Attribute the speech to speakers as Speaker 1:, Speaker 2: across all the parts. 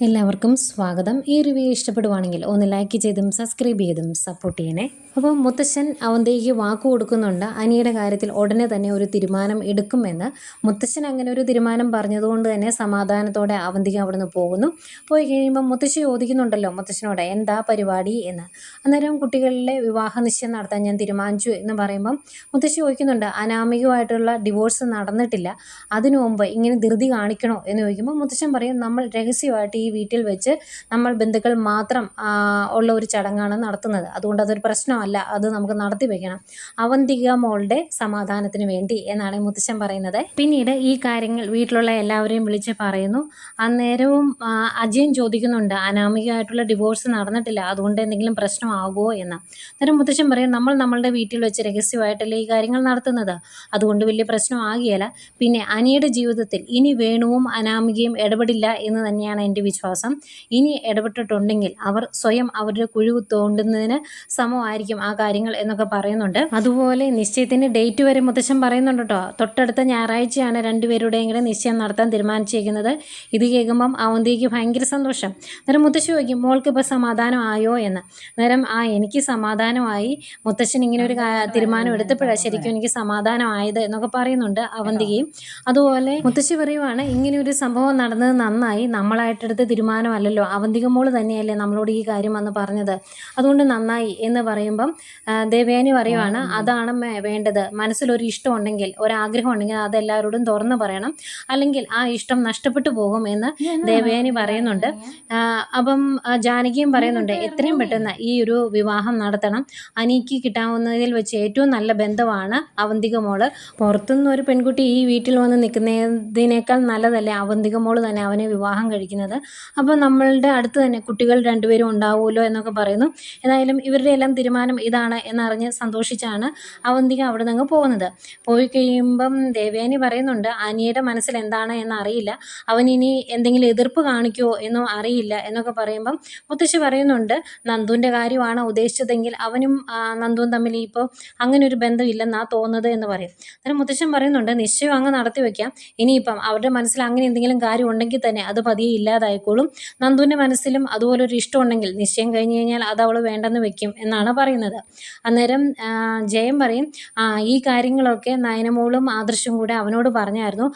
Speaker 1: എല്ലാവർക്കും സ്വാഗതം. ഈ റിവ്യൂ ഇഷ്ടപ്പെടുവാണെങ്കിൽ ഒന്ന് ലൈക്ക് ചെയ്തും സബ്സ്ക്രൈബ് ചെയ്തും സപ്പോർട്ട് ചെയ്യണേ. അപ്പോൾ മുത്തശ്ശൻ അവന്തയ്ക്ക് വാക്ക് കൊടുക്കുന്നുണ്ട് അനിയുടെ കാര്യത്തിൽ ഉടനെ തന്നെ ഒരു തീരുമാനം എടുക്കുമെന്ന്. മുത്തശ്ശൻ അങ്ങനെ ഒരു തീരുമാനം പറഞ്ഞതുകൊണ്ട് തന്നെ സമാധാനത്തോടെ അവന്തിക അവിടുന്ന് പോകുന്നു. പോയി കഴിയുമ്പോൾ മുത്തശ്ശി ചോദിക്കുന്നുണ്ടല്ലോ മുത്തശ്ശനോട് എന്താ പരിപാടി എന്ന്. അന്നേരം കുട്ടികളിലെ വിവാഹ നിശ്ചയം നടത്താൻ ഞാൻ തീരുമാനിച്ചു എന്ന് പറയുമ്പം മുത്തശ്ശി ചോദിക്കുന്നുണ്ട് അനാമികമായിട്ടുള്ള ഡിവോഴ്സ് നടന്നിട്ടില്ല, അതിനു മുമ്പ് ഇങ്ങനെ ധൃതി കാണിക്കണോ എന്ന് ചോദിക്കുമ്പോൾ മുത്തശ്ശൻ പറയും നമ്മൾ രഹസ്യമായിട്ട് ഈ വീട്ടിൽ വെച്ച് നമ്മൾ ബന്ധുക്കൾ മാത്രം ഉള്ള ഒരു ചടങ്ങാണ് നടത്തുന്നത്, അതുകൊണ്ട് അതൊരു പ്രശ്നമല്ല, അത് നമുക്ക് നടത്തി വെക്കണം അവന്തിക മോളുടെ സമാധാനത്തിന് വേണ്ടി എന്നാണ് മുത്തശ്ശൻ പറയുന്നത്. പിന്നീട് ഈ കാര്യങ്ങൾ വീട്ടിലുള്ള എല്ലാവരെയും വിളിച്ച് പറയുന്നു. അന്നേരവും അജയൻ ചോദിക്കുന്നുണ്ട് അനാമികമായിട്ടുള്ള ഡിവോഴ്സ് നടന്നിട്ടില്ല, അതുകൊണ്ട് എന്തെങ്കിലും പ്രശ്നമാകുമോ എന്ന്. അന്നേരം മുത്തശ്ശൻ പറയും നമ്മൾ നമ്മളുടെ വീട്ടിൽ വെച്ച് രഹസ്യമായിട്ടല്ലേ ഈ കാര്യങ്ങൾ നടത്തുന്നത്, അതുകൊണ്ട് വലിയ പ്രശ്നമാകില്ല. പിന്നെ അനിയുടെ ജീവിതത്തിൽ ഇനി വേണുവും അനാമികയും ഇടപെടില്ല എന്ന് തന്നെയാണ് എൻ്റെ വിശ്വാസം. ഇനി ഇടപെട്ടിട്ടുണ്ടെങ്കിൽ അവർ സ്വയം അവരുടെ കുഴി തോണ്ടുന്നതിന് സമമായിരിക്കും ആ കാര്യങ്ങൾ എന്നൊക്കെ പറയുന്നുണ്ട്. അതുപോലെ നിശ്ചയത്തിൻ്റെ ഡേറ്റ് വരെ മുത്തശ്ശൻ പറയുന്നുണ്ട് കേട്ടോ. തൊട്ടടുത്ത ഞായറാഴ്ചയാണ് രണ്ടുപേരുടെയും കൂടെ നിശ്ചയം നടത്താൻ തീരുമാനിച്ചിരിക്കുന്നത്. ഇത് കേൾക്കുമ്പം അവന്തിക്ക് ഭയങ്കര സന്തോഷം. അന്നേരം മുത്തശ്ശി ചോദിക്കും മോൾക്ക് ഇപ്പോൾ സമാധാനം ആയോ എന്ന്. അന്നേരം എനിക്ക് സമാധാനമായി, മുത്തശ്ശൻ ഇങ്ങനെ ഒരു തീരുമാനം എടുത്തപ്പോഴാണ് ശരിക്കും എനിക്ക് സമാധാനമായത് എന്നൊക്കെ പറയുന്നുണ്ട് അവന്തികയും. അതുപോലെ മുത്തശ്ശി പറയുവാണ് ഇങ്ങനെ ഒരു സംഭവം നടന്നത് നന്നായി, നമ്മളായിട്ടെടുത്ത തീരുമാനമല്ലല്ലോ, അവന്തിക മോള് തന്നെയല്ലേ നമ്മളോട് ഈ കാര്യം വന്ന് പറഞ്ഞത്, അതുകൊണ്ട് നന്നായി എന്ന് പറയുമ്പം ദേവയാനി പറയുവാണ് അതാണ് വേണ്ടത്, മനസ്സിലൊരു ഇഷ്ടം ഉണ്ടെങ്കിൽ ഒരാഗ്രഹം ഉണ്ടെങ്കിൽ അതെല്ലാവരോടും തുറന്നു പറയണം, അല്ലെങ്കിൽ ആ ഇഷ്ടം നഷ്ടപ്പെട്ടു പോകും എന്ന് ദേവയാനി പറയുന്നുണ്ട്. അപ്പം ജാനകിയും പറയുന്നുണ്ട് എത്രയും പെട്ടെന്ന് ഈ ഒരു വിവാഹം നടത്തണം, അനിക്ക് കിട്ടാവുന്നതിൽ വെച്ച് ഏറ്റവും നല്ല ബന്ധമാണ് അവന്തിക മോള്, പുറത്തുനിന്ന് ഒരു പെൺകുട്ടി ഈ വീട്ടിൽ വന്ന് നിൽക്കുന്നതിനേക്കാൾ നല്ലതല്ലേ അവന്തിക മോള് തന്നെ അവനെ വിവാഹം കഴിക്കുന്നത്. അപ്പോൾ നമ്മളുടെ അടുത്ത് തന്നെ കുട്ടികൾ രണ്ടുപേരും ഉണ്ടാവുമല്ലോ എന്നൊക്കെ പറയുന്നു. ഏതായാലും ഇവരുടെ എല്ലാം തീരുമാനം ഇതാണ് എന്നറിഞ്ഞ് സന്തോഷിച്ചാണ് അവന്തിക അവിടെ നിന്ന് പോകുന്നത്. പോയി കഴിയുമ്പം ദേവയാനി പറയുന്നുണ്ട് അനിയുടെ മനസ്സിൽ എന്താണ് എന്നറിയില്ല, അവനിനി എന്തെങ്കിലും എതിർപ്പ് കാണിക്കുമോ എന്നും അറിയില്ല എന്നൊക്കെ പറയുമ്പം മുത്തശ്ശി പറയുന്നുണ്ട് നന്ദുവിൻ്റെ കാര്യമാണ് ഉദ്ദേശിച്ചതെങ്കിൽ അവനും നന്ദുവും തമ്മിൽ ഇപ്പോൾ അങ്ങനെ ഒരു ബന്ധമില്ലെന്നാ തോന്നുന്നത് എന്ന് പറയും. അന്നേരം മുത്തശ്ശൻ പറയുന്നുണ്ട് നിശ്ചയം അങ്ങ് നടത്തി വയ്ക്കാം, ഇനിയിപ്പം അവരുടെ മനസ്സിൽ അങ്ങനെ എന്തെങ്കിലും കാര്യം ഉണ്ടെങ്കിൽ തന്നെ അത് പതിയെ ഇല്ലാതായിക്കോളും, നന്ദുവിൻ്റെ മനസ്സിലും അതുപോലെ ഒരു ഇഷ്ടം ഉണ്ടെങ്കിൽ നിശ്ചയം കഴിഞ്ഞ് കഴിഞ്ഞാൽ അത് അവൾ വേണ്ടെന്ന് വെക്കും എന്നാണ് പറയുന്നത്. അന്നേരം ജയം പറയും ഈ കാര്യങ്ങളൊക്കെ നയനമോളും ആദർശും കൂടെ അവനോട് പറഞ്ഞായിരുന്നു,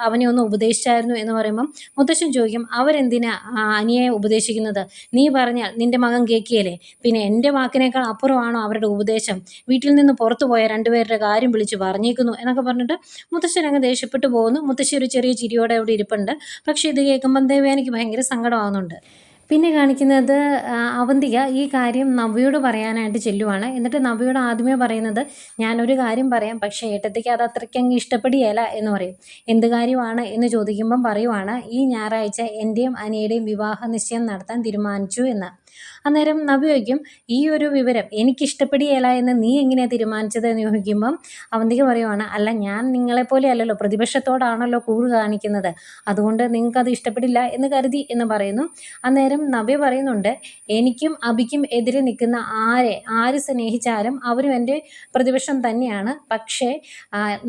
Speaker 1: അവനെ ഒന്ന് ഉപദേശിച്ചായിരുന്നു എന്ന് പറയുമ്പം മുത്തശ്ശൻ ചോദിക്കും അവരെന്തിനാ അനിയെ ഉപദേശിക്കുന്നത്, നീ പറഞ്ഞാൽ നിൻ്റെ മകൻ കേൾക്കിയല്ലേ, പിന്നെ എൻ്റെ വാക്കിനേക്കാൾ അപ്പുറമാണോ അവരുടെ ഉപദേശം, വീട്ടിൽ നിന്ന് പുറത്തു പോയ രണ്ടുപേരുടെ കാര്യം വിളിച്ച് പറഞ്ഞേക്കുന്നു എന്നൊക്കെ പറഞ്ഞിട്ട് മുത്തശ്ശൻ അങ്ങ് ദേഷ്യപ്പെട്ടു പോകുന്നു. മുത്തശ്ശി ഒരു ചെറിയ ചിരിയോടെ അവിടെ ഇരിപ്പുണ്ട്. പക്ഷേ ഇത് കേൾക്കുമ്പം ദേവയാനിക്ക് ഭയങ്കര സങ്കടമാകുന്നുണ്ട്. പിന്നെ കാണിക്കുന്നത് അവന്തിക ഈ കാര്യം നവ്യയോട് പറയാനായിട്ട് ചെല്ലുവാണ്. എന്നിട്ട് നവ്യയോട് ആദ്യമേ പറയുന്നത് ഞാനൊരു കാര്യം പറയാം, പക്ഷേ ഏട്ടത്തേക്ക് അത് അത്രയ്ക്ക് അങ്ങ് ഇഷ്ടപ്പെടുകയില്ല എന്ന് പറയും. എന്ത് കാര്യമാണ് എന്ന് ചോദിക്കുമ്പം പറയുവാണ് ഈ ഞായറാഴ്ച എൻ്റെയും അനിയുടെയും വിവാഹ നിശ്ചയം നടത്താൻ തീരുമാനിച്ചു എന്ന്. അന്നേരം നവ്യ ചോദിക്കും ഈ ഒരു വിവരം എനിക്കിഷ്ടപ്പെടുകയില്ല എന്ന് നീ എങ്ങനെയാണ് തീരുമാനിച്ചത് എന്ന് ചോദിക്കുമ്പം അവന്തിക പറയുവാണ് അല്ല ഞാൻ നിങ്ങളെപ്പോലെ അല്ലല്ലോ, പ്രതിപക്ഷത്തോടാണല്ലോ കൂറ് കാണിക്കുന്നത്, അതുകൊണ്ട് നിങ്ങൾക്കത് ഇഷ്ടപ്പെടില്ല എന്ന് കരുതി എന്ന് പറയുന്നു. അന്നേരം നവ്യ പറയുന്നുണ്ട് എനിക്കും അഭിക്കും എതിരെ നിൽക്കുന്ന ആര് സ്നേഹിച്ചാലും അവരും എൻ്റെ പ്രതിപക്ഷം തന്നെയാണ്, പക്ഷേ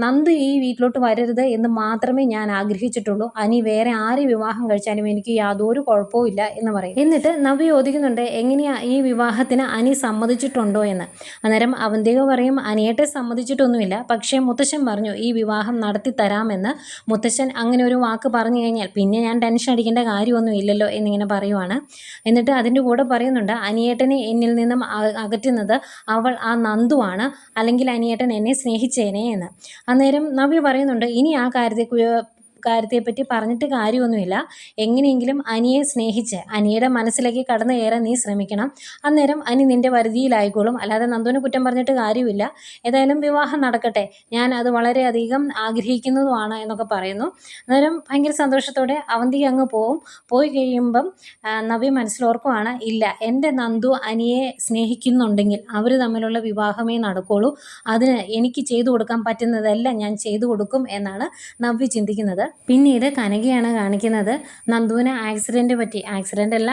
Speaker 1: നന്ദു ഈ വീട്ടിലോട്ട് വരരുത് എന്ന് മാത്രമേ ഞാൻ ആഗ്രഹിച്ചിട്ടുള്ളൂ, അനി വേറെ ആര് വിവാഹം കഴിച്ചാലും എനിക്ക് യാതൊരു കുഴപ്പവും ഇല്ല എന്ന് പറയും. എന്നിട്ട് നവ്യ ചോദിക്കുന്നുണ്ട് എങ്ങനെയാ ഈ വിവാഹത്തിന് അനി സമ്മതിച്ചിട്ടുണ്ടോ എന്ന്. അന്നേരം അവന്തിക പറയും അനിയേട്ടെ സമ്മതിച്ചിട്ടൊന്നുമില്ല, പക്ഷേ മുത്തശ്ശൻ പറഞ്ഞു ഈ വിവാഹം നടത്തി തരാമെന്ന്. മുത്തശ്ശൻ അങ്ങനെ ഒരു വാക്ക് പറഞ്ഞു കഴിഞ്ഞാൽ പിന്നെ ഞാൻ ടെൻഷൻ അടിക്കേണ്ട കാര്യമൊന്നും ഇല്ലല്ലോ എന്നിങ്ങനെ പറയുവാണ്. എന്നിട്ട് അതിൻ്റെ കൂടെ പറയുന്നുണ്ട് അനിയേട്ടനെ എന്നിൽ നിന്നും അകറ്റുന്നത് അവൾ ആ നന്ദുവാണ്, അല്ലെങ്കിൽ അനിയേട്ടൻ എന്നെ സ്നേഹിച്ചേനെ എന്ന്. അന്നേരം നവ്യ പറയുന്നുണ്ട് ഇനി ആ കാര്യത്തെപ്പറ്റി പറഞ്ഞിട്ട് കാര്യമൊന്നുമില്ല, എങ്ങനെയെങ്കിലും അനിയെ സ്നേഹിച്ച് അനിയുടെ മനസ്സിലേക്ക് കടന്നു കയറാൻ നീ ശ്രമിക്കണം, അന്നേരം അനി നിൻ്റെ പരിധിയിലായിക്കോളും, അല്ലാതെ നന്ദുവിനെ കുറ്റം പറഞ്ഞിട്ട് കാര്യമില്ല, ഏതായാലും വിവാഹം നടക്കട്ടെ, ഞാൻ അത് വളരെയധികം ആഗ്രഹിക്കുന്നതുമാണ് എന്നൊക്കെ പറയുന്നു. അന്നേരം ഭയങ്കര സന്തോഷത്തോടെ അവന്തിക അങ്ങ് പോയി കഴിയുമ്പം നവ്യ മനസ്സിലോർക്കുവാണ് ഇല്ല എൻ്റെ നന്ദു അനിയെ സ്നേഹിക്കുന്നുണ്ടെങ്കിൽ അവർ തമ്മിലുള്ള വിവാഹമേ നടക്കുള്ളൂ, അതിന് എനിക്ക് ചെയ്തു കൊടുക്കാൻ പറ്റുന്നതെല്ലാം ഞാൻ ചെയ്തു കൊടുക്കും എന്നാണ് നവ്യ ചിന്തിക്കുന്നത്. പിന്നീട് കനകയാണ് കാണിക്കുന്നത് നന്ദുവിന് ആക്സിഡൻറ്റ് പറ്റി. ആക്സിഡൻ്റ് അല്ല,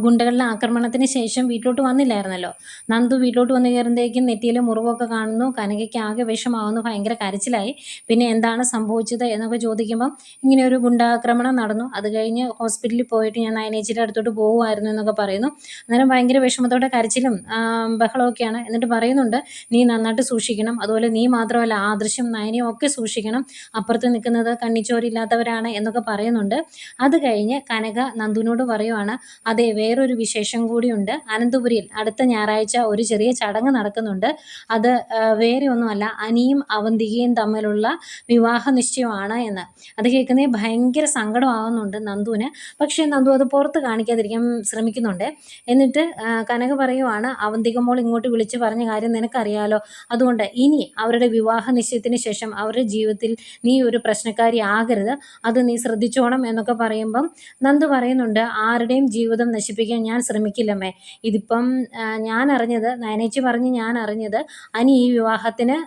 Speaker 1: ഗുണ്ടകളുടെ ആക്രമണത്തിന് ശേഷം വീട്ടിലോട്ട് വന്നില്ലായിരുന്നല്ലോ. നന്ദു വീട്ടിലോട്ട് വന്ന് കയറുമ്പോഴേക്കും നെറ്റിയിൽ മുറിവൊക്കെ കാണുന്നു. കനകയ്ക്ക് ആകെ വിഷമാവുന്നു, ഭയങ്കര കരച്ചിലായി. പിന്നെ എന്താണ് സംഭവിച്ചത് എന്നൊക്കെ ചോദിക്കുമ്പം ഇങ്ങനെ ഒരു ഗുണ്ടാക്രമണം നടന്നു, അത് കഴിഞ്ഞ് ഹോസ്പിറ്റലിൽ പോയിട്ട് ഞാൻ നയനേച്ചിയുടെ അടുത്തോട്ട് പോകുമായിരുന്നു എന്നൊക്കെ പറയുന്നു. അന്നേരം ഭയങ്കര വിഷമത്തോടെ കരച്ചിലും ബഹളമൊക്കെയാണ്. എന്നിട്ട് പറയുന്നുണ്ട്, നീ നന്നായിട്ട് സൂക്ഷിക്കണം, അതുപോലെ നീ മാത്രമല്ല ആദർശം നയനയും ഒക്കെ സൂക്ഷിക്കണം, അപ്പുറത്ത് നിൽക്കുന്നത് കണ്ണിച്ചോരില്ലാത്തവരാണ് എന്നൊക്കെ പറയുന്നുണ്ട്. അത് കഴിഞ്ഞ് കനക നന്ദുവിനോട് പറയുവാണ്, അതെ വേറൊരു വിശേഷം കൂടിയുണ്ട്, അനന്തപുരിയിൽ അടുത്ത ഞായറാഴ്ച ഒരു ചെറിയ ചടങ്ങ് നടക്കുന്നുണ്ട്. അത് വേറെ ഒന്നുമല്ല, അനിയും അവന്തികയും തമ്മിലുള്ള വിവാഹ നിശ്ചയമാണ് എന്ന്. അത് കേൾക്കുന്നേ ഭയങ്കര സങ്കടമാകുന്നുണ്ട് നന്ദുവിന്. പക്ഷേ നന്ദു അത് പുറത്ത് കാണിക്കാതിരിക്കാൻ ശ്രമിക്കുന്നുണ്ട്. എന്നിട്ട് കനക പറയുവാണ്, അവന്തിക മോൾ ഇങ്ങോട്ട് വിളിച്ച് പറഞ്ഞ കാര്യം നിനക്കറിയാലോ, അതുകൊണ്ട് ഇനി അവരുടെ വിവാഹ നിശ്ചയത്തിന് ശേഷം അവരുടെ ജീവിതത്തിൽ നീ ഒരു പ്രശ്നക്കാരി ആകരുത്, അത് നീ ശ്രദ്ധിച്ചോണം എന്നൊക്കെ പറയുമ്പം നന്ദു പറയുന്നുണ്ട്, ആരുടെയും ജീവിതം നശിപ്പിക്കാൻ ഞാൻ ശ്രമിക്കില്ലമ്മേ. ഇതിപ്പം ഞാൻ അറിഞ്ഞത്, നയനേച്ചി പറഞ്ഞ് ഞാൻ അറിഞ്ഞത് അനി ഈ വിവാഹത്തിന്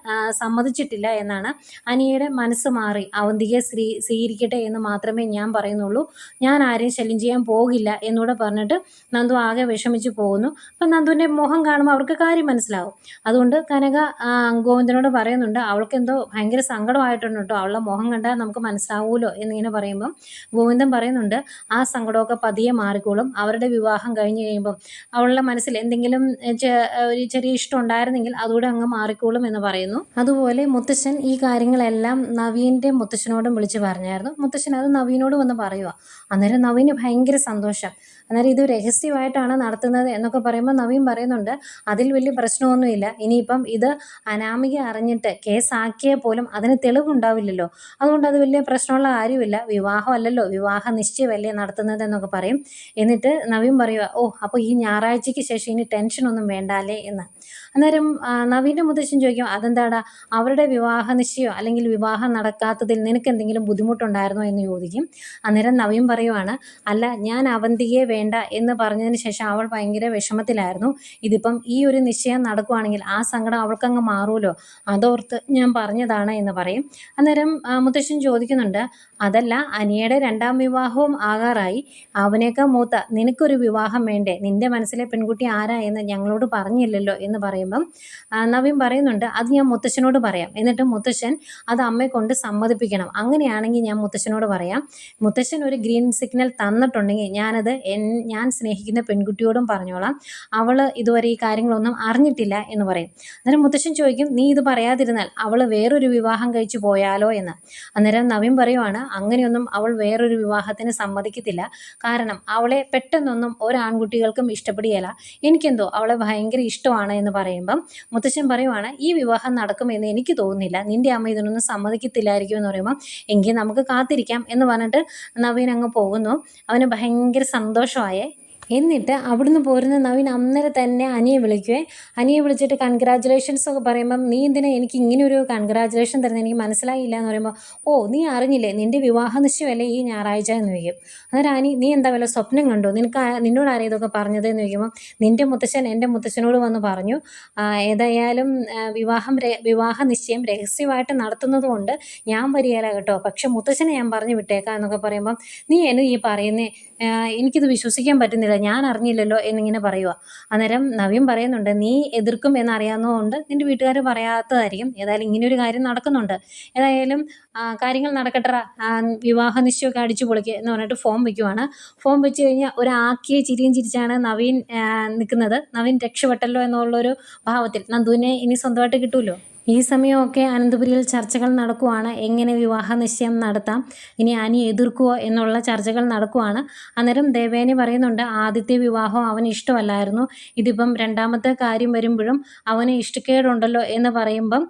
Speaker 1: സമ്മതിച്ചിട്ടില്ല എന്നാണ്. അനിയുടെ മനസ്സ് മാറി അവന്തികയെ സ്വീകരിക്കട്ടെ എന്ന് മാത്രമേ ഞാൻ പറയുന്നുള്ളൂ, ഞാൻ ആരെയും ശല്യം ചെയ്യാൻ പോകില്ല എന്നൂടെ പറഞ്ഞിട്ട് നന്ദു ആകെ വിഷമിച്ച് പോകുന്നു. അപ്പം നന്ദുവിൻ്റെ മുഖം കാണുമ്പോൾ അവർക്ക് കാര്യം മനസ്സിലാവും. അതുകൊണ്ട് കനക ഗോവിന്ദനോട് പറയുന്നുണ്ട്, അവൾക്ക് എന്തോ ഭയങ്കര സങ്കടമായിട്ടുണ്ട് കേട്ടോ, അവളുടെ മുഖം കണ്ടാൽ നമുക്ക് മനസ്സിലാവുമല്ലോ എന്നിങ്ങനെ പറയുമ്പം ഗോവിന്ദൻ പറയുന്നുണ്ട്, ആ സങ്കടമൊക്കെ പതിയെ മാറിക്കോളും, അവരുടെ വിവാഹം കഴിഞ്ഞ് കഴിയുമ്പം അവളുടെ മനസ്സിൽ എന്തെങ്കിലും ഒരു ചെറിയ ഇഷ്ടം ഉണ്ടായിരുന്നെങ്കിൽ അതുകൂടെ അങ്ങ് മാറിക്കോളും എന്ന് പറയുന്നു. അതുപോലെ മുത്തശ്ശൻ ഈ കാര്യങ്ങളെല്ലാം നവീൻ്റെ മുത്തശ്ശനോടും വിളിച്ച് പറഞ്ഞായിരുന്നു. മുത്തശ്ശൻ അത് നവീനോട് വന്ന് പറയുക. അന്നേരം നവീന് ഭയങ്കര സന്തോഷം. അന്നേരം ഇത് രഹസ്യമായിട്ടാണ് നടത്തുന്നത് എന്നൊക്കെ പറയുമ്പോൾ നവീൻ പറയുന്നുണ്ട്, അതിൽ വലിയ പ്രശ്നമൊന്നുമില്ല, ഇനിയിപ്പം ഇത് അനാമിക അറിഞ്ഞിട്ട് കേസാക്കിയാൽ പോലും അതിന് തെളിവുണ്ടാവില്ലല്ലോ, അതുകൊണ്ട് അത് വലിയ പ്രശ്നമുള്ള കാര്യമില്ല, വിവാഹമല്ലല്ലോ, വിവാഹ നിശ്ചയമല്ലേ നടത്തുന്നത് എന്നൊക്കെ പറയും. എന്നിട്ട് നവീൻ പറയുക, ഓ അപ്പോൾ ഈ ഞായറാഴ്ചയ്ക്ക് ശേഷം ഇനി ടെൻഷനൊന്നും വേണ്ടാലേ എന്ന്. അന്നേരം നവീൻ്റെ മുത്തശ്ശൻ ചോദിക്കും, അതെന്താടാ അവരുടെ വിവാഹ നിശ്ചയോ അല്ലെങ്കിൽ വിവാഹം നടക്കാത്തതിൽ നിനക്ക് എന്തെങ്കിലും ബുദ്ധിമുട്ടുണ്ടായിരുന്നോ എന്ന് ചോദിക്കും. അന്നേരം നവീൻ പറയുവാണ്, അല്ല ഞാൻ അവന്തികയെ വേണ്ട എന്ന് പറഞ്ഞതിന് ശേഷം അവൾ ഭയങ്കര വിഷമത്തിലായിരുന്നു, ഇതിപ്പം ഈ ഒരു നിശ്ചയം നടക്കുവാണെങ്കിൽ ആ സങ്കടം അവൾക്കങ്ങ് മാറുമല്ലോ, അതോർത്ത് ഞാൻ പറഞ്ഞതാണ് എന്ന് പറയും. അന്നേരം മുത്തശ്ശൻ ചോദിക്കുന്നുണ്ട്, അതല്ല അനിയുടെ രണ്ടാം വിവാഹവും ആകാറായി, അവനേക്കാൾ മൂത്ത നിനക്കൊരു വിവാഹം വേണ്ടേ, നിന്റെ മനസ്സിലെ പെൺകുട്ടി ആരാ എന്ന് ഞങ്ങളോട് പറഞ്ഞില്ലല്ലോ എന്ന് പറയുമ്പം നവീൻ പറയുന്നുണ്ട്, അത് ഞാൻ മുത്തശ്ശനോട് പറയാം, എന്നിട്ട് മുത്തശ്ശൻ അത് അമ്മയെ കൊണ്ട് സമ്മതിപ്പിക്കണം, അങ്ങനെയാണെങ്കിൽ ഞാൻ മുത്തശ്ശനോട് പറയാം, മുത്തശ്ശൻ ഒരു ഗ്രീൻ സിഗ്നൽ തന്നിട്ടുണ്ടെങ്കിൽ ഞാനത് ഞാൻ സ്നേഹിക്കുന്ന പെൺകുട്ടിയോടും പറഞ്ഞോളാം, അവൾ ഇതുവരെ ഈ കാര്യങ്ങളൊന്നും അറിഞ്ഞിട്ടില്ല എന്ന് പറയും. അന്നേരം മുത്തശ്ശൻ ചോദിക്കും, നീ ഇത് പറയാതിരുന്നാൽ അവൾ വേറൊരു വിവാഹം കഴിച്ചു പോയാലോ എന്ന്. അന്നേരം നവീൻ പറയുവാണ്, അങ്ങനെയൊന്നും അവൾ വേറൊരു വിവാഹത്തിന് സമ്മതിക്കത്തില്ല, കാരണം അവളെ പെട്ടെന്നൊന്നും ഒരാൺകുട്ടികൾക്കും ഇഷ്ടപ്പെടുകയില്ല, എനിക്കെന്തോ അവളെ ഭയങ്കര ഇഷ്ടമാണ് എന്ന് പറയുമ്പം മുത്തശ്ശൻ പറയുവാണ്, ഈ വിവാഹം നടക്കുമെന്ന് എനിക്ക് തോന്നുന്നില്ല, നിന്റെ അമ്മ ഇതിനൊന്നും സമ്മതിക്കത്തില്ലായിരിക്കും എന്ന് പറയുമ്പോൾ എങ്കിൽ നമുക്ക് കാത്തിരിക്കാം എന്ന് പറഞ്ഞിട്ട് നവീൻ അങ്ങ് പോകുന്നു. അവന് ഭയങ്കര സന്തോഷമായേ. എന്നിട്ട് അവിടുന്ന് പോരുന്ന നവീൻ അന്നേരം തന്നെ അനിയെ വിളിക്കുവേ. അനിയെ വിളിച്ചിട്ട് കൺഗ്രാജുലേഷൻസ് ഒക്കെ പറയുമ്പം, നീ എന്തിനാ എനിക്ക് ഇങ്ങനെ ഒരു കൺഗ്രാജുലേഷൻ തരുന്നത്, എനിക്ക് മനസ്സിലായില്ല എന്ന് പറയുമ്പോൾ, ഓ നീ അറിഞ്ഞില്ലേ, നിൻ്റെ വിവാഹ നിശ്ചയമല്ലേ ഈ ഞായറാഴ്ച എന്ന് ചോദിക്കും. അന്നേരം അനി, നീ എന്താ വല്ല സ്വപ്നം കണ്ടോ, നിന്നോട് ആരെയും ഇതൊക്കെ പറഞ്ഞത് എന്ന് ചോദിക്കുമ്പോൾ, നിൻ്റെ മുത്തശ്ശൻ എൻ്റെ മുത്തശ്ശനോട് വന്ന് പറഞ്ഞു, ഏതായാലും വിവാഹ നിശ്ചയം രഹസ്യമായിട്ട് നടത്തുന്നത് കൊണ്ട് ഞാൻ വരികയില്ല കേട്ടോ, പക്ഷെ മുത്തശ്ശനെ ഞാൻ പറഞ്ഞു വിട്ടേക്കാം എന്നൊക്കെ പറയുമ്പം, നീ എന്നെ ഈ പറയുന്നേ, എനിക്കിത് വിശ്വസിക്കാൻ പറ്റുന്നില്ല, ഞാൻ അറിഞ്ഞില്ലല്ലോ എന്നിങ്ങനെ പറയുക. അന്നേരം നവീൻ പറയുന്നുണ്ട്, നീ എതിർക്കും എന്നറിയാവുന്നതുകൊണ്ട് നിൻ്റെ വീട്ടുകാർ പറയാത്തതായിരിക്കും, ഏതായാലും ഇങ്ങനെയൊരു കാര്യം നടക്കുന്നുണ്ട്, ഏതായാലും കാര്യങ്ങൾ നടക്കട്ടെ, വിവാഹ നിശ്ചയമൊക്കെ അടിച്ചു പൊളിക്കുക എന്ന് പറഞ്ഞിട്ട് ഫോം വയ്ക്കുവാണ്. ഫോം വെച്ച് കഴിഞ്ഞാൽ ഒരാക്കിയ ചിരിയും ചിരിച്ചാണ് നവീൻ നിൽക്കുന്നത്. നവീൻ രക്ഷപ്പെട്ടല്ലോ എന്നുള്ളൊരു ഭാവത്തിൽ, നന്ദുവിനെ ഇനി സ്വന്തമായിട്ട് കിട്ടുമല്ലോ. ഈ സമയമൊക്കെ അനന്തപുരിയിൽ ചർച്ചകൾ നടക്കുവാണ്, എങ്ങനെ വിവാഹ നിശ്ചയം നടത്താം, ഇനി അനി എതിർക്കുമോ എന്നുള്ള ചർച്ചകൾ നടക്കുവാണ്. അന്നേരം ദേവേനി പറയുന്നുണ്ട്, ആദ്യത്തെ വിവാഹം അവന് ഇഷ്ടമല്ലായിരുന്നു, ഇതിപ്പം രണ്ടാമത്തെ കാര്യം വരുമ്പോഴും അവന് ഇഷ്ടക്കേടുണ്ടല്ലോ എന്ന് പറയുമ്പം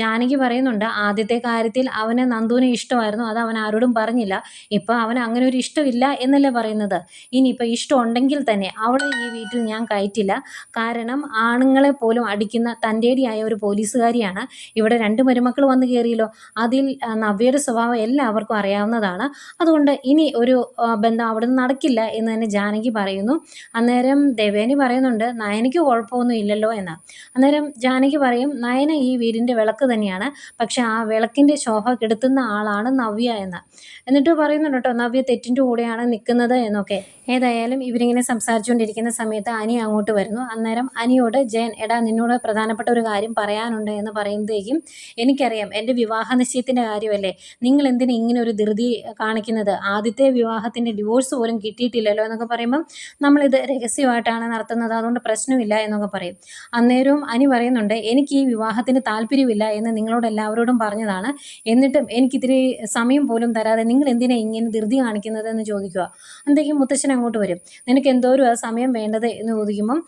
Speaker 1: ജാനകി പറയുന്നുണ്ട്, ആദ്യത്തെ കാര്യത്തിൽ അവന് നന്ദുവിനെ ഇഷ്ടമായിരുന്നു, അത് അവൻ ആരോടും പറഞ്ഞില്ല, ഇപ്പം അവന് അങ്ങനെ ഒരു ഇഷ്ടമില്ല എന്നല്ലേ പറയുന്നത്, ഇനിയിപ്പോൾ ഇഷ്ടമുണ്ടെങ്കിൽ തന്നെ അവളെ ഈ വീട്ടിൽ ഞാൻ കയറ്റില്ല, കാരണം ആണുങ്ങളെ പോലും അടിക്കുന്ന തൻ്റേടിയായ ഒരു പോലീസ് പോലീസുകാരിയാണ്. ഇവിടെ 2 മരുമക്കൾ വന്ന് കയറിയല്ലോ. അതിൽ നവ്യയുടെ സ്വഭാവം എല്ലാവർക്കും അറിയാവുന്നതാണ്. അതുകൊണ്ട് ഇനി ഒരു ബന്ധം അവിടുന്ന് നടക്കില്ല എന്ന് തന്നെ ജാനകി പറയുന്നു. അന്നേരം ദേവയാനി പറയുന്നുണ്ട് നയനയ്ക്ക് കുഴപ്പമൊന്നും ഇല്ലല്ലോ എന്ന്. അന്നേരം ജാനകി പറയും നയന ഈ വീടിൻ്റെ വിളക്ക് തന്നെയാണ്, പക്ഷെ ആ വിളക്കിൻ്റെ ശോഭ കെടുത്തുന്ന ആളാണ് നവ്യ എന്ന്. എന്നിട്ട് പറയുന്നുണ്ട് കേട്ടോ നവ്യ തെറ്റിൻ്റെ കൂടെയാണ് നിൽക്കുന്നത് എന്നൊക്കെ. ഏതായാലും ഇവരിങ്ങനെ സംസാരിച്ചുകൊണ്ടിരിക്കുന്ന സമയത്ത് അനി അങ്ങോട്ട് വരുന്നു. അന്നേരം അനിയോട് ജയൻ എടാ നിന്നോട് പ്രധാനപ്പെട്ട ഒരു കാര്യം പറയാനുണ്ട് എന്ന് പറയുമ്പോഴേക്കും എനിക്കറിയാം എൻ്റെ വിവാഹ നിശ്ചയത്തിൻ്റെ കാര്യമല്ലേ, നിങ്ങൾ എന്തിനാ ഇങ്ങനെ ഒരു ധൃതി കാണിക്കുന്നത്, ആദ്യത്തെ വിവാഹത്തിൻ്റെ ഡിവോഴ്സ് പോലും കിട്ടിയിട്ടില്ലല്ലോ എന്നൊക്കെ പറയുമ്പം നമ്മളിത് രഹസ്യമായിട്ടാണ് നടത്തുന്നത്, അതുകൊണ്ട് പ്രശ്നമില്ല എന്നൊക്കെ പറയും. അന്നേരവും അനി പറയുന്നുണ്ട് എനിക്ക് ഈ വിവാഹത്തിന് താല്പര്യമില്ല എന്ന് നിങ്ങളോട് എല്ലാവരോടും പറഞ്ഞതാണ്, എന്നിട്ടും എനിക്കിത്തിരി സമയം പോലും തരാതെ നിങ്ങൾ എന്തിനാ ഇങ്ങനെ ധൃതി കാണിക്കുന്നത് എന്ന് ചോദിക്കുക. എന്തെങ്കിലും മുത്തശ്ശൻ അങ്ങോട്ട് വരും. നിനക്ക് എന്തോരം ആ സമയം വേണ്ടത് എന്ന് ചോദിക്കുമ്പം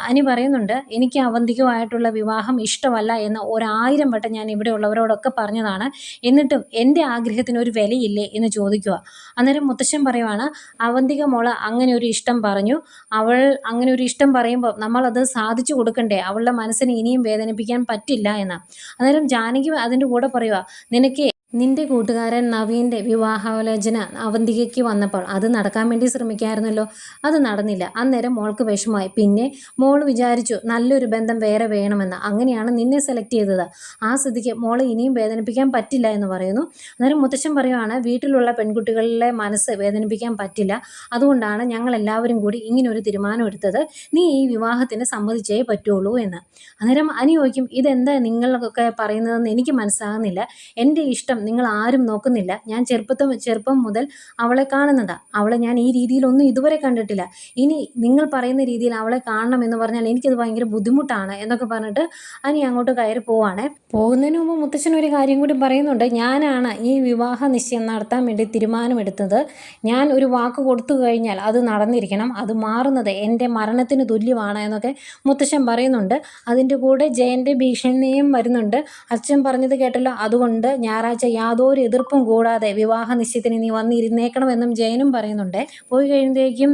Speaker 1: അനി പറയുന്നുണ്ട് എനിക്ക് അവന്തികമായിട്ടുള്ള വിവാഹം ഇഷ്ടമല്ല എന്ന് 1000 വട്ടം ഞാൻ ഇവിടെ ഉള്ളവരോടൊക്കെ പറഞ്ഞതാണ്, എന്നിട്ടും എൻ്റെ ആഗ്രഹത്തിന് ഒരു വിലയില്ലേ എന്ന് ചോദിക്കുക. അന്നേരം മുത്തശ്ശൻ പറയുവാണ് അവന്തിക മോള് അങ്ങനെ ഒരു ഇഷ്ടം പറഞ്ഞു, അവൾ അങ്ങനെ ഒരു ഇഷ്ടം പറയുമ്പോൾ നമ്മളത് സാധിച്ചു കൊടുക്കണ്ടേ, അവളുടെ മനസ്സിനെ ഇനിയും വേദനിപ്പിക്കാൻ പറ്റില്ല എന്ന്. അന്നേരം ജാനകി അതിൻ്റെ കൂടെ പറയുക നിനക്ക് നിന്റെ കൂട്ടുകാരൻ നവീൻ്റെ വിവാഹാലോചന അവന്തികയ്ക്ക് വന്നപ്പോൾ അത് നടക്കാൻ വേണ്ടി ശ്രമിക്കാമായിരുന്നല്ലോ, അത് നടന്നില്ല. അന്നേരം മോൾക്ക് വിഷമമായി. പിന്നെ മോൾ വിചാരിച്ചു നല്ലൊരു ബന്ധം വേറെ വേണമെന്ന്, അങ്ങനെയാണ് നിന്നെ സെലക്ട് ചെയ്തത്. ആ സ്ഥിതിക്ക് മോളെ ഇനിയും വേദനിപ്പിക്കാൻ പറ്റില്ല എന്ന് പറയുന്നു. അന്നേരം മുത്തശ്ശൻ പറയുവാണ് വീട്ടിലുള്ള പെൺകുട്ടികളുടെ മനസ്സ് വേദനിപ്പിക്കാൻ പറ്റില്ല, അതുകൊണ്ടാണ് ഞങ്ങൾ എല്ലാവരും കൂടി ഇങ്ങനൊരു തീരുമാനം എടുത്തത്, നീ ഈ വിവാഹത്തിന് സമ്മതിച്ചേ പറ്റുള്ളൂ എന്ന്. അന്നേരം അനി ചോദിക്കും ഇതെന്താ നിങ്ങളൊക്കെ പറയുന്നതെന്ന് എനിക്ക് മനസ്സിലാകുന്നില്ല, എൻ്റെ ഇഷ്ടം നിങ്ങൾ ആരും നോക്കുന്നില്ല, ഞാൻ ചെറുപ്പം മുതൽ അവളെ കാണുന്നതാ, അവളെ ഞാൻ ഈ രീതിയിലൊന്നും ഇതുവരെ കണ്ടിട്ടില്ല, ഇനി നിങ്ങൾ പറയുന്ന രീതിയിൽ അവളെ കാണണം എന്ന് പറഞ്ഞാൽ എനിക്കത് ഭയങ്കര ബുദ്ധിമുട്ടാണ് എന്നൊക്കെ പറഞ്ഞിട്ട് അനി അങ്ങോട്ട് കയറി പോവാണ്. പോകുന്നതിന് മുമ്പ് മുത്തശ്ശൻ ഒരു കാര്യം കൂടി പറയുന്നുണ്ട്, ഞാനാണ് ഈ വിവാഹ നിശ്ചയം നടത്താൻ വേണ്ടി തീരുമാനമെടുത്തത്, ഞാൻ ഒരു വാക്ക് കൊടുത്തു കഴിഞ്ഞാൽ അത് നടന്നിരിക്കണം, അത് മാറുന്നത് എൻ്റെ മരണത്തിന് തുല്യമാണ് എന്നൊക്കെ മുത്തശ്ശൻ പറയുന്നുണ്ട്. അതിൻ്റെ കൂടെ ജയൻ്റെ ഭീഷണിയും വരുന്നുണ്ട്. അച്ഛൻ പറഞ്ഞത് കേട്ടല്ലോ, അതുകൊണ്ട് ഞായറാഴ്ച യാതൊരു എതിർപ്പും കൂടാതെ വിവാഹ നിശ്ചയത്തിന് നീ വന്നിരുന്നേക്കണമെന്നും ജയനും പറയുന്നുണ്ട്. പോയി കഴിയുമ്പോഴേക്കും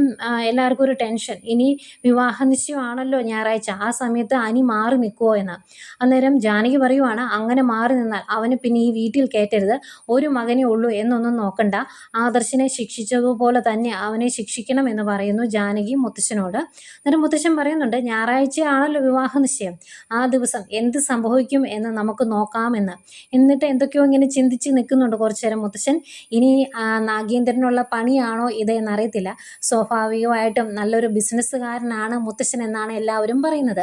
Speaker 1: എല്ലാവർക്കും ഒരു ടെൻഷൻ, ഇനി വിവാഹ നിശ്ചയമാണല്ലോ ഞായറാഴ്ച, ആ സമയത്ത് അനി മാറി നിൽക്കുമോ എന്ന്. അന്നേരം ജാനകി പറയുവാണ് അങ്ങനെ മാറി നിന്നാൽ അവന് പിന്നെ ഈ വീട്ടിൽ കയറ്റരുത്, ഒരു മകനേ ഉള്ളൂ എന്നൊന്നും നോക്കണ്ട, ആദർശിനെ ശിക്ഷിച്ചതുപോലെ തന്നെ അവനെ ശിക്ഷിക്കണം എന്ന് പറയുന്നു ജാനകി മുത്തശ്ശനോട്. അന്നേരം മുത്തശ്ശൻ പറയുന്നുണ്ട് ഞായറാഴ്ചയാണല്ലോ വിവാഹ നിശ്ചയം, ആ ദിവസം എന്ത് സംഭവിക്കും എന്ന് നമുക്ക് നോക്കാമെന്ന്. എന്നിട്ട് എന്തൊക്കെയോ ഇങ്ങനെ ചിന്തിച്ച് നിൽക്കുന്നുണ്ട് കുറച്ചു നേരം മുത്തശ്ശൻ. ഇനി നാഗേന്ദ്രനുള്ള പണിയാണോ ഇത് എന്നറിയത്തില്ല, സ്വാഭാവികമായിട്ടും നല്ലൊരു ബിസിനസ്സുകാരനാണ് മുത്തശ്ശൻ എന്നാണ് എല്ലാവരും പറയുന്നത്.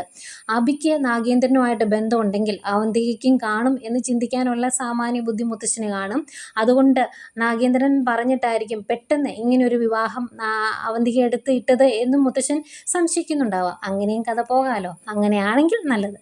Speaker 1: അബിക്ക് നാഗേന്ദ്രനുമായിട്ട് ബന്ധമുണ്ടെങ്കിൽ അവന്തികയ്ക്കും കാണും എന്ന് ചിന്തിക്കാനുള്ള സാമാന്യ ബുദ്ധി മുത്തശ്ശന് കാണും. അതുകൊണ്ട് നാഗേന്ദ്രൻ പറഞ്ഞിട്ടായിരിക്കും പെട്ടെന്ന് ഇങ്ങനൊരു വിവാഹം അവന്തിക എടുത്ത് ഇട്ടത് എന്നും മുത്തശ്ശൻ സംശയിക്കുന്നുണ്ടാവാം. അങ്ങനെയും കഥ പോകാലോ, അങ്ങനെയാണെങ്കിൽ നല്ലത്.